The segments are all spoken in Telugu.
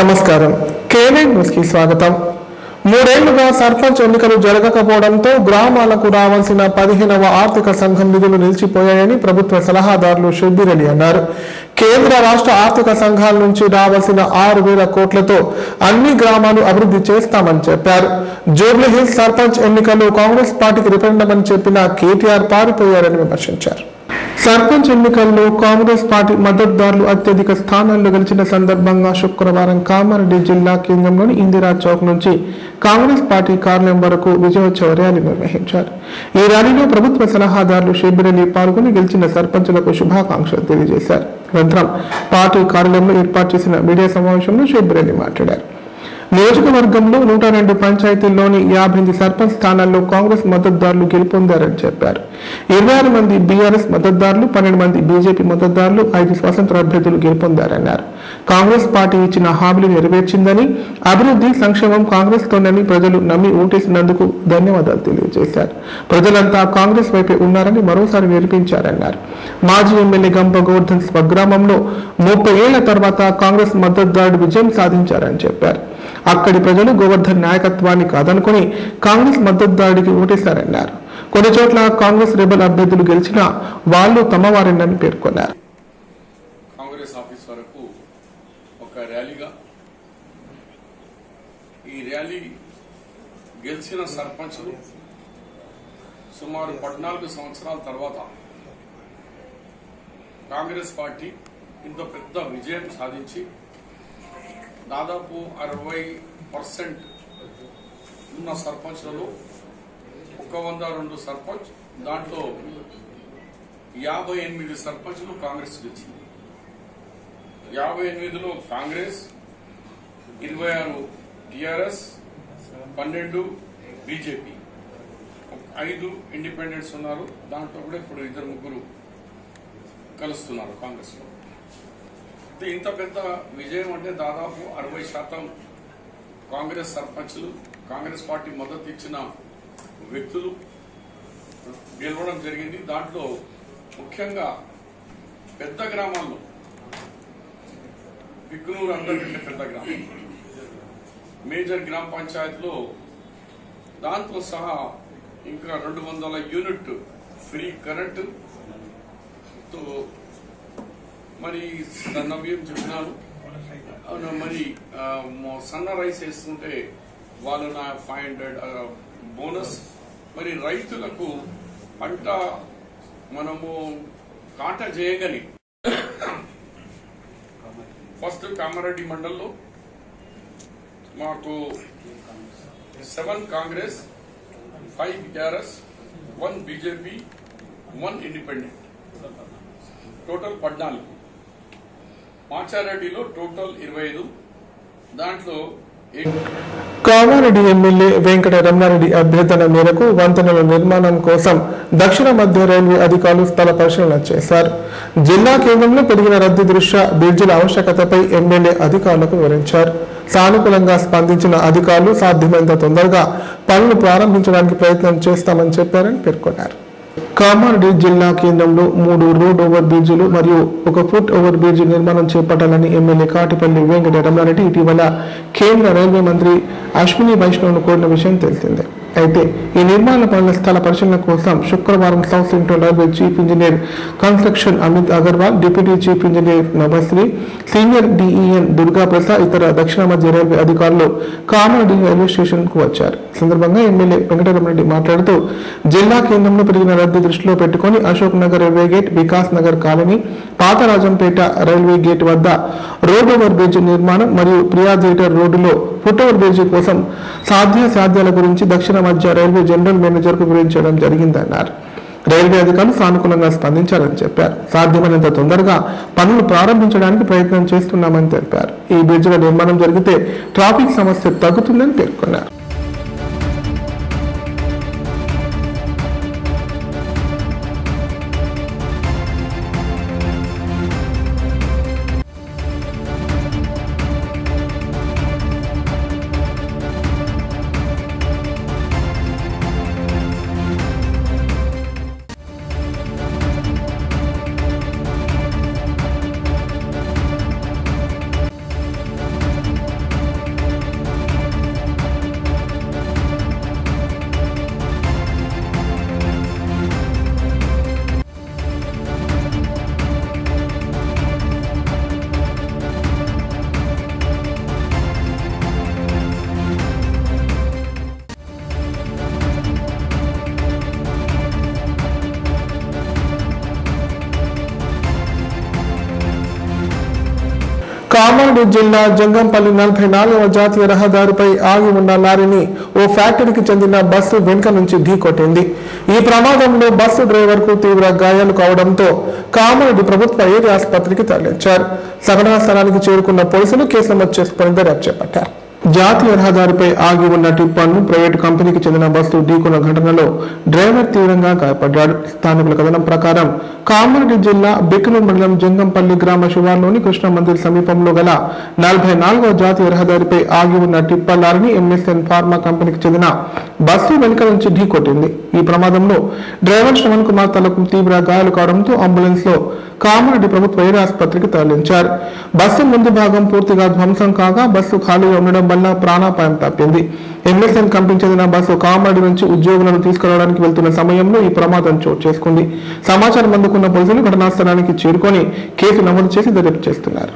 నమస్కారం. కేవైన్ న్యూస్ కి స్వాగతం. మూడేళ్లుగా సర్పంచ్ ఎన్నికలు జరగకపోవడంతో గ్రామాలకు రావాల్సిన 15వ ఆర్థిక సంఘం నిధులు నిలిచిపోయాయని ప్రభుత్వ సలహాదారులు షబ్బీర్ అలీ అన్నారు. కేంద్ర రాష్ట్ర ఆర్థిక సంఘాల నుంచి రావాల్సిన 6,000 కోట్లతో అన్ని గ్రామాలు అభివృద్ధి చేస్తామని చెప్పారు. జూబ్లీ హిల్స్ సర్పంచ్ ఎన్నికల్లో కాంగ్రెస్ పార్టీకి రిఫరెండం అని చెప్పిన కేటీఆర్ పారిపోయారని విమర్శించారు. సర్పంచ్ ఎన్నికల్లో కాంగ్రెస్ పార్టీ మద్దతుదారులు అత్యధిక స్థానాల్లో గెలిచిన సందర్భంగా శుక్రవారం కామారెడ్డి జిల్లా కేంద్రంలోని ఇందిరా చౌక్ నుంచి కాంగ్రెస్ పార్టీ కార్యాలయం వరకు విజయోత్సవ ర్యాలీ నిర్వహించారు. ఈ ర్యాలీలో ప్రభుత్వ సలహాదారులు షబ్బీర్ అలీ పాల్గొని గెలిచిన సర్పంచులకు శుభాకాంక్షలు తెలియజేశారు. అనంతరం పార్టీ కార్యాలయంలో ఏర్పాటు చేసిన మీడియా సమావేశంలో షబ్బీర్ అలీ మాట్లాడారు. నియోజకవర్గంలో 102 పంచాయతీల్లోని 58 సర్పంచ్ స్థానాల్లో కాంగ్రెస్ మద్దతుదారులు గెలుపొందారని చెప్పారు. 26 మంది బీఆర్ఎస్ మద్దతుదారులు, 12 మంది బీజేపీ మద్దతుదారులు, 5 స్వతంత్ర అభ్యర్థులు గెలుపొందారన్నారు. కాంగ్రెస్ పార్టీ ఇచ్చిన హామీలు నెరవేర్చిందని, అభివృద్ధి సంక్షేమం కాంగ్రెస్ తోనని ప్రజలు నమ్మి ఓటేసినందుకు ధన్యవాదాలు తెలియజేశారు. ప్రజలంతా కాంగ్రెస్ వైపే ఉన్నారని మరోసారి నిరూపించారన్నారు. మాజీ ఎమ్మెల్యే గంప గోవర్ధన్ స్వగ్రామంలో 30 ఏళ్ల తర్వాత కాంగ్రెస్ మద్దతుదారుడు విజయం సాధించారని చెప్పారు. అక్కడి ప్రజలు గోవర్ధన్ నాయకత్వాన్ని కాదనుకుని కాంగ్రెస్ మద్దతుదారుడికి ఓటేశారన్నారు. కొన్ని చోట్ల కాంగ్రెస్ రెబల్ అభ్యర్థులు గెలిచినా వాళ్ళు తమవారేనని పేర్కొన్నారు. కాంగ్రెస్ ఆఫీస్ వరకు ఒక ర్యాలీగా ఈ ర్యాలీ గెలిచిన సర్పంచులు సుమారు 14 సంవత్సరాల తర్వాత కాంగ్రెస్ పార్టీ ఇంత పెద్ద విజయం సాధించి దాదాపు 60% ఉన్న సర్పంచ్లలో 102 సర్పంచ్, దాంట్లో 58 సర్పంచ్లు కాంగ్రెస్ గెలిచింది. 58లో కాంగ్రెస్, 26 టీఆర్ఎస్, 12 బీజేపీ, 5 ఇండిపెండెంట్స్ ఉన్నారు. దాంట్లో కూడా ఇప్పుడు 2-3 కలుస్తున్నారు కాంగ్రెస్ లో. ఇంత పెద్ద విజయం అంటే దాదాపు 60% కాంగ్రెస్ సర్పంచ్లు, కాంగ్రెస్ పార్టీ మద్దతు ఇచ్చిన వ్యక్తులు గెలవడం జరిగింది. దాంట్లో ముఖ్యంగా పెద్ద గ్రామాల్లో బిక్కునూరు అందరికంటే పెద్ద గ్రామం, మేజర్ గ్రామ పంచాయతీలో దాంతో సహా ఇంకా 200 యూనిట్ ఫ్రీ కరెంటు తో మరి నవ్యం చెప్పినాను. మరి సన్న రైస్ వేస్తుంటే వాళ్ళు నా 500 బోనస్. మరి రైతులకు పంట మనము కాంటా చేయగానే ఫస్ట్ కామారెడ్డి మండల్లో మాకు 7 Congress, 5 TRS, 1 BJP, 1 independent, total 14. మాచారెడ్డిలో టోటల్ 25. దాంట్లో కామారెడ్డి ఎమ్మెల్యే వెంకట రమణారెడ్డి అభ్యర్థన మేరకు వంతెనల నిర్మాణం కోసం దక్షిణ మధ్య రైల్వే అధికారులు స్థల పరిశీలన చేశారు. జిల్లా కేంద్రంలో పెరిగిన రద్దీ దృష్ట్యా బ్రిడ్జిల ఆవశ్యకతపై ఎమ్మెల్యే అధికారులకు వివరించారు. సానుకూలంగా స్పందించిన అధికారులు సాధ్యమైనంత తొందరగా పనులు ప్రారంభించడానికి ప్రయత్నం చేస్తామని చెప్పారని పేర్కొన్నారు. కామారెడ్డి జిల్లా కేంద్రంలో 3 రోడ్ ఓవర్ బ్రిడ్జిలు మరియు 1 ఫుట్ ఓవర్ బ్రిడ్జి నిర్మాణం చేపట్టాలని ఎమ్మెల్యే కాటిపల్లి వెంకట రమణారెడ్డి ఇటీవల కేంద్ర రైల్వే మంత్రి అశ్విని వైష్ణవ్ను కోరిన విషయం తెలిసిందే. అయితే ఈ నిర్మాణ పనుల స్థల పరిశీలన కోసం శుక్రవారం south central railway chief engineer construction Amit Agarwal, deputy chief engineer Nabhashri, senior DEN Durga Prasad, ఇతర దక్షిణ మధ్య రైల్వే అధికారులు కామారెడ్డి రైల్వే స్టేషన్ కు వచ్చారు. సందర్భంగా ఎమ్మెల్యే వెంకటరమణరెడ్డి మాట్లాడుతూ జిల్లా కేంద్రంలో పెరిగిన రద్దీ దృష్టిలో పెట్టుకుని Ashok Nagar railway gate, Vikas Nagar colony, Patharajampet railway gate వద్ద రోడ్ ఓవర్ బ్రిడ్జ్ నిర్మాణం మరియు ప్రియా థియేటర్ రోడ్డులో ఫుట్ ఓవర్ బ్రిడ్జి కోసం సాధ్యాల గురించి దక్షిణ మధ్య రైల్వే జనరల్ మేనేజర్ కు వివరించడం జరిగిందన్నారు. రైల్వే అధికారులు సానుకూలంగా స్పందించారని చెప్పారు. సాధ్యమైనంత తొందరగా పనులు ప్రారంభించడానికి ప్రయత్నం చేస్తున్నామని తెలిపారు. ఈ బ్రిడ్జిల నిర్మాణం జరిగితే ట్రాఫిక్ సమస్య తగ్గుతుందని పేర్కొన్నారు. కామారెడ్డి జిల్లా జంగంపల్లి 44వ జాతీయ రహదారిపై ఆగి ఉన్న లారీని ఓ ఫ్యాక్టరీకి చెందిన బస్సు వెనుక నుంచి ఢీకొట్టింది. ఈ ప్రమాదంలో బస్సు డ్రైవర్ కు తీవ్ర గాయాలు కావడంతో కామారెడ్డి ప్రభుత్వ ఏరియా ఆసుపత్రికి తరలించారు. సంఘటనా స్థలానికి చేరుకున్న పోలీసులు కేసు నమోదు చేసుకుని దర్యాప్తు చేపట్టారు. జాతీయ రహదారిపై ఆగి ఉన్న టిప్పర్ను ప్రైవేటు కంపెనీకి చెందిన బస్సు ఢీకొన్న ఘటనలో డ్రైవర్ తీవ్రంగా గాయపడ్డాడు. స్థానికుల కథనం ప్రకారం కామారెడ్డి జిల్లా బిక్కనూరు మండలం జంగంపల్లి గ్రామ శివార్లోని కృష్ణ మందిర్ సమీపంలో గల 44వ జాతీయ రహదారిపై ఆగి ఉన్న టిప్పర్ లారీని ఎంఎస్ఎన్ ఫార్మా కంపెనీకి చెందిన బస్సు వెనుక నుంచి ఢీకొట్టింది. ఈ ప్రమాదంలో డ్రైవర్ శ్రవణ్ కుమార్ తలకు తీవ్ర గాయాలు కావడంతో అంబులెన్స్ లో కామారెడ్డి ప్రభుత్వ ఏరియా ఆసుపత్రికి తరలించారు. బస్సు ముందు భాగం పూర్తిగా ధ్వంసం కాగా బస్సు ఖాళీగా ఉండడం వల్ల ప్రాణాపాయం తప్పింది. ఎంఎస్ఎన్ కంపెనీ చెందిన బస్సు కామారెడ్డి నుంచి ఉద్యోగులను తీసుకురావడానికి వెళ్తున్న సమయంలో ఈ ప్రమాదం చోటు చేసుకుంది. సమాచారం అందుకున్న పోలీసులు ఘటనా స్థలానికి చేరుకొని కేసు నమోదు చేసి దర్యాప్తు చేస్తున్నారు.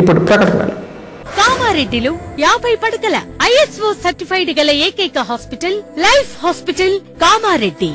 ఇప్పుడు ప్రకటనలు. కామారెడ్డిలో 50 పడకల ISO సర్టిఫైడ్ గల ఏకైక hospital life hospital Kamareddy.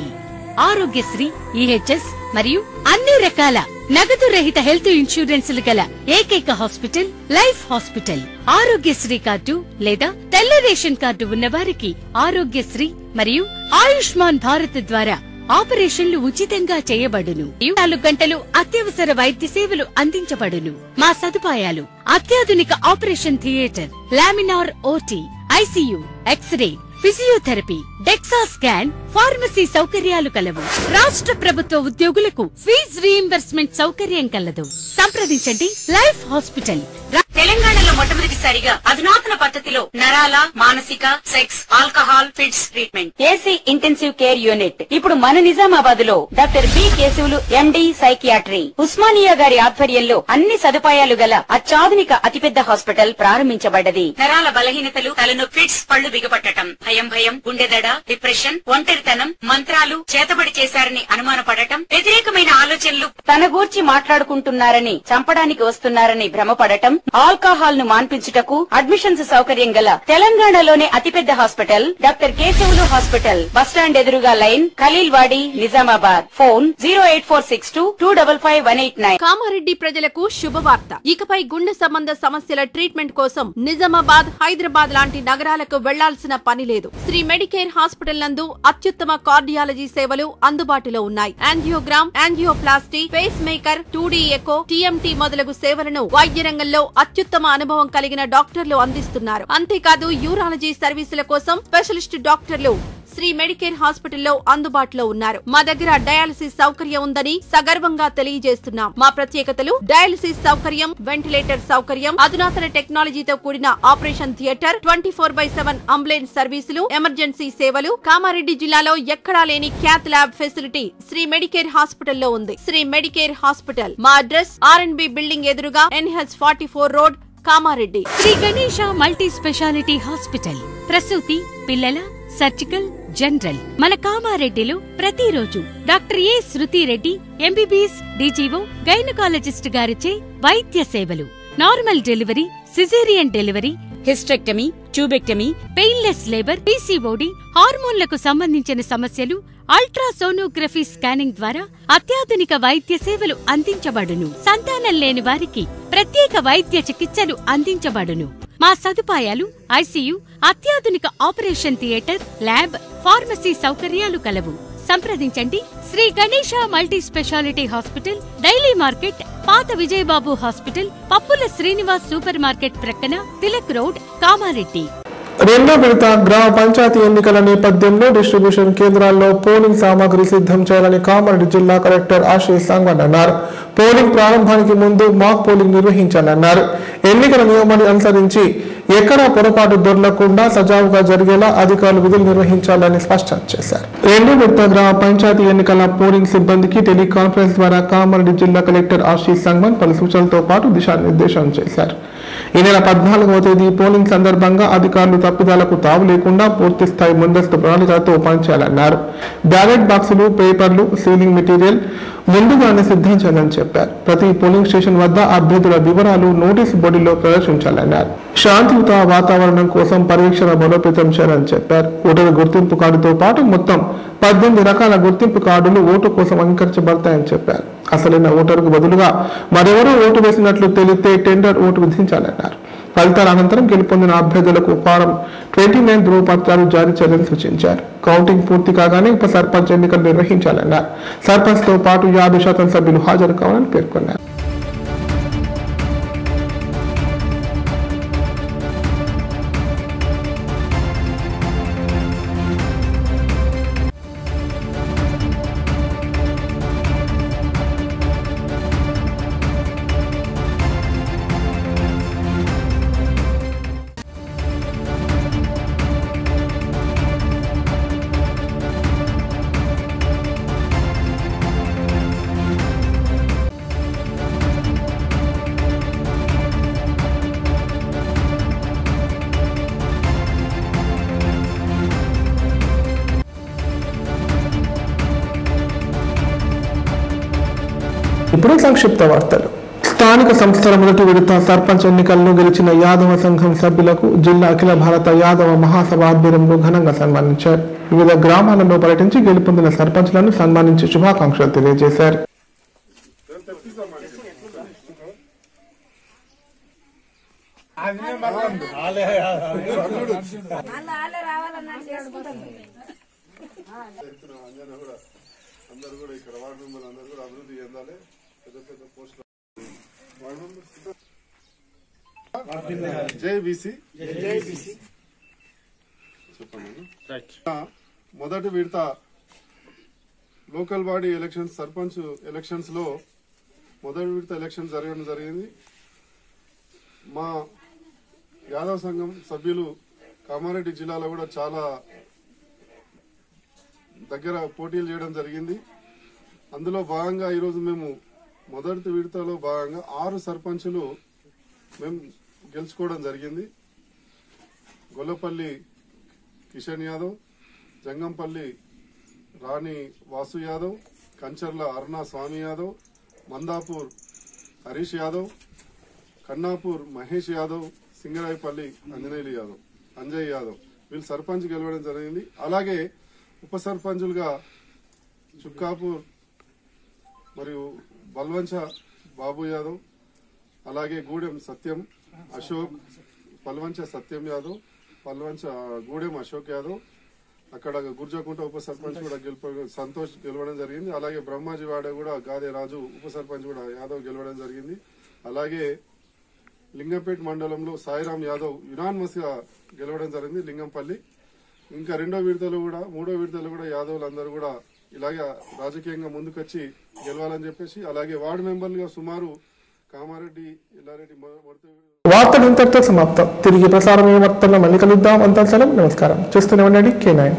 Aarogyasri, EHS మరియు అన్ని రకాల నగదు రహిత హెల్త్ ఇన్సూరెన్సులు గల ఏకైక hospital life hospital. Aarogyasri card లేదా తెల్ల రేషన్ కార్డు ఉన్న వారికి ఆరోగ్యశ్రీ మరియు ఆయుష్మాన్ భారత్ ద్వారా ఆపరేషన్లు ఉచితంగా చేయబడును. 24 గంటలు అత్యవసర వైద్య సేవలు అందించబడును. మా సదుపాయాలు: అత్యాధునిక operation theatre, laminar OT, ICU, x ray, physiotherapy, DEXA scan, pharmacy సౌకర్యాలు కలవు. రాష్ట్ర ప్రభుత్వ ఉద్యోగులకు ఫీజు రీయింబర్స్మెంట్ సౌకర్యం కలదు. సంప్రదించండి లైఫ్ హాస్పిటల్. తెలంగాణలో మొట్టమొదటిసారిగా అధునాతన పద్ధతిలో నరాల, మానసిక, sex, alcohol, fits treatment, AC intensive care unit ఇప్పుడు మన నిజామాబాద్ లో doctor B Keshavulu MD psychiatry, Osmania గారి ఆధ్వర్యంలో అన్ని సదుపాయాలు గల అత్యాధునిక అతిపెద్ద హాస్పిటల్ ప్రారంభించబడ్డది. నరాల బలహీనతలు, తలనొప్పి, ఫిట్స్, పళ్లు బిగపట్టడం, భయం, గుండెదడ, డిప్రెషన్, ఒంటరితనం, మంత్రాలు చేతబడి చేశారని అనుమానపడటం, వ్యతిరేకమైన ఆలోచనలు, తన గూర్చి మాట్లాడుకుంటున్నారని, చంపడానికి వస్తున్నారని భ్రమపడటం, ఆల్కహాల్ ను మాన్పించుటకు అడ్మిషన్స్ సౌకర్యం గల తెలంగాణలోనే అతిపెద్ద hospital doctor Keshavulu hospital. Bus stand ఎదురుగా లైన్, ఖలీల్వాడి, నిజామాబాద్. ఫోన్ 08462255189. కామారెడ్డి ప్రజలకు శుభవార్త. ఇకపై గుండె సంబంధ సమస్యల ట్రీట్మెంట్ కోసం నిజామాబాద్, హైదరాబాద్ లాంటి నగరాలకు వెళ్లాల్సిన పని లేదు. శ్రీ మెడికేర్ హాస్పిటల్ నందు అత్యుత్తమ కార్డియాలజీ సేవలు అందుబాటులో ఉన్నాయి. Angiogram, angioplasty, pacemaker, 2D echo, TMT మొదలగు సేవలను వైద్య రంగంలో అత్యుత్తమ అనుభవం కలిగిన డాక్టర్లు అందిస్తున్నారు. అంతేకాదు యూరాలజీ సర్వీసుల కోసం స్పెషలిస్ట్ డాక్టర్లు శ్రీ మెడికేర్ హాస్పిటల్లో అందుబాటులో ఉన్నారు. మా దగ్గర డయాలసిస్ సౌకర్యం ఉందని సగర్వంగా తెలియజేస్తున్నాం. మా ప్రత్యేకతలు డయాలసిస్ సౌకర్యం, వెంటిలేటర్ సౌకర్యం, అధునాతన టెక్నాలజీతో కూడిన ఆపరేషన్ థియేటర్, 24/7 అంబులెన్స్ సర్వీసులు, ఎమర్జెన్సీ సేవలు. కామారెడ్డి జిల్లాలో ఎక్కడా లేని cath lab facility Sri Medicare హాస్పిటల్లో ఉంది. శ్రీ మెడికేర్ హాస్పిటల్ మా అడ్రస్ R&B బిల్డింగ్ ఎదురుగా NH44 road, Kamareddy. Sri Ganesha multi speciality hospital ప్రసూతి, పిల్లల, సర్జికల్, జనరల్. మన కామారెడ్డిలో ప్రతిరోజు doctor A Shruti Reddy MBBS DGO gynaecologist గారిచే వైద్య సేవలు. Normal delivery, caesarean delivery, hysterectomy, tubectomy, painless labour, PCOD, హార్మోన్లకు సంబంధించిన సమస్యలు, అల్ట్రాసోనోగ్రఫీ స్కానింగ్ ద్వారా అత్యాధునిక వైద్య సేవలు అందించబడును. సంతానం లేని వారికి ప్రత్యేక వైద్య చికిత్సలు అందించబడును. మా సదుపాయాలు ICU, అత్యాధునిక ఆపరేషన్ థియేటర్, ల్యాబ్, ఫార్మసీ సౌకర్యాలు కలవు. సంప్రదించండి Shri Ganesha multi speciality hospital, daily market, పాత విజయబాబు హాస్పిటల్, పప్పుల శ్రీనివాస్ సూపర్ మార్కెట్ ప్రక్కన, తిలక్ రోడ్, కామారెడ్డి. రెండో విడత గ్రామ పంచాయతీ ఎన్నికల నేపథ్యంలో డిస్ట్రిబ్యూషన్ కేంద్రాల్లో పోలింగ్ సామాగ్రి సిద్ధం చేయాలని కామారెడ్డి జిల్లా కలెక్టర్ ఆశీష్ సంగ్వాన్ అన్నారు. పోలింగ్ ప్రారంభానికి ముందు మాక్ పోలింగ్ నిర్వహించాలన్నారు. ఎన్నికల నియమాన్ని అనుసరించి ఎక్కడా పొరపాటు దొరకకుండా సజావుగా జరిగేలా అధికారులు విధులు నిర్వహించాలని స్పష్టం చేశారు. రెండో విడత గ్రామ పంచాయతీ ఎన్నికల పోలింగ్ సిబ్బందికి టెలికాన్ఫరెన్స్ ద్వారా కామారెడ్డి జిల్లా కలెక్టర్ ఆశీష్ సంగ్వాన్ పలు సూచనలతో పాటు దిశానిర్దేశం చేశారు. ఈ నెల 14వ తేదీ పోలింగ్ సందర్భంగా అధికారులు తప్పిదాలకు తావు లేకుండా పూర్తి స్థాయి ముందస్తు ప్రణాళికలతో పనిచేయాలన్నారు. బ్యాలెట్ బాక్సులు, పేపర్లు, సీలింగ్ మెటీరియల్ ముందుగానే సిద్ధం చేయాలని చెప్పారు. ప్రతి పోలింగ్ స్టేషన్ వద్ద అభ్యర్థుల వివరాలు నోటీసు బోర్డులో ప్రదర్శించాలన్నారు. శాంతియుత వాతావరణం కోసం పరీక్షల బలోపేతం చేయాలని చెప్పారు. ఓటరు గుర్తింపు కార్డుతో పాటు మొత్తం 18 రకాల గుర్తింపు కార్డులు ఓటు కోసం అంగీకరించబడతాయని చెప్పారు. అసలైన ఓటరుకు బదులుగా మరెవరూ ఓటు వేసినట్లు తెలిస్తే టెండర్ ఓటు విధించాలన్నారు. ఫలితాల అనంతరం గెలుపొందిన అభ్యర్థులకు ఫారం 29 ధృవపత్రాలు జారీ చేయాలని సూచించారు. కౌంటింగ్ పూర్తి కాగానే ఉప సర్పంచ్ ఎన్నికలు నిర్వహించాలన్నారు. సర్పంచ్ తో పాటు 50% సభ్యులు హాజరు కావాలని పేర్కొన్నారు. ఇప్పుడు సంక్షిప్త వార్తలు. స్థానిక సంస్థల మొదటి విడత సర్పంచ్ ఎన్నికల్లో గెలిచిన యాదవ సంఘం సభ్యులకు జిల్లా అఖిల భారత యాదవ మహాసభ ఆధ్వర్యంలో ఘనంగా సన్మానించారు. వివిధ గ్రామాలలో పర్యటించి గెలుపొందిన సర్పంచ్లను సన్మానించి శుభాకాంక్షలు తెలియజేశారు. అందరూ కూడా ఇక్కడ వార్డు మెంబర్లు అందరూ కూడా అభివృద్ధి చెందాలి. పెద్ద పెద్ద పోస్టులు చెప్పండి. మొదటి విడత local body elections, sarpanch elections లో మొదటి విడత ఎలక్షన్ జరగడం జరిగింది. మా యాదవ్ సంఘం సభ్యులు కామారెడ్డి జిల్లాలో కూడా చాలా దగ్గర పోటీలు చేయడం జరిగింది. అందులో భాగంగా ఈరోజు మేము మొదటి విడతలో భాగంగా 6 సర్పంచులు మేము గెలుచుకోవడం జరిగింది. గొల్లపల్లి కిషన్ యాదవ్, జంగంపల్లి రాణి వాసు యాదవ్, కంచర్ల అరుణ స్వామి యాదవ్, మందాపూర్ హరీష్ యాదవ్, కన్నాపూర్ మహేష్ యాదవ్, సింగరాయపల్లి అంజయ్ యాదవ్ వీళ్ళు సర్పంచ్ గెలవడం జరిగింది. అలాగే ఉప సర్పంచులుగా చుక్కాపూర్ మరియు బల్వంచ బాబు యాదవ్, అలాగే గూడెం సత్యం అశోక్, పల్వంచ సత్యం యాదవ్, పల్వంచ గూడెం అశోక్ యాదవ్, అక్కడ గుర్జకుంట ఉప సర్పంచ్ కూడా సంతోష్ గెలవడం జరిగింది. అలాగే బ్రహ్మాజీవాడ కూడా గాదే రాజు ఉప సర్పంచ్ కూడా యాదవ్ గెలవడం జరిగింది. అలాగే లింగంపేట మండలంలో సాయిరాం యాదవ్ యునానిమస్ గా గెలవడం జరిగింది లింగంపల్లి. ఇంకా రెండో విడతలు కూడా మూడో విడతలు కూడా యాదవులందరూ కూడా ఇలాగే రాజకీయంగా ముందుకొచ్చి గెలవాలని చెప్పేసి, అలాగే వార్డు మెంబర్లుగా సుమారు కామారెడ్డి, ఎల్లారెడ్డి, వార్తలు ఇంతటితో సమాప్తం. తిరిగి ప్రసారం ఏ వార్తల్లో మళ్ళీ కలుద్దాం. అంతా సెలవు. నమస్కారం. చూస్తూనే ఉండండి K9.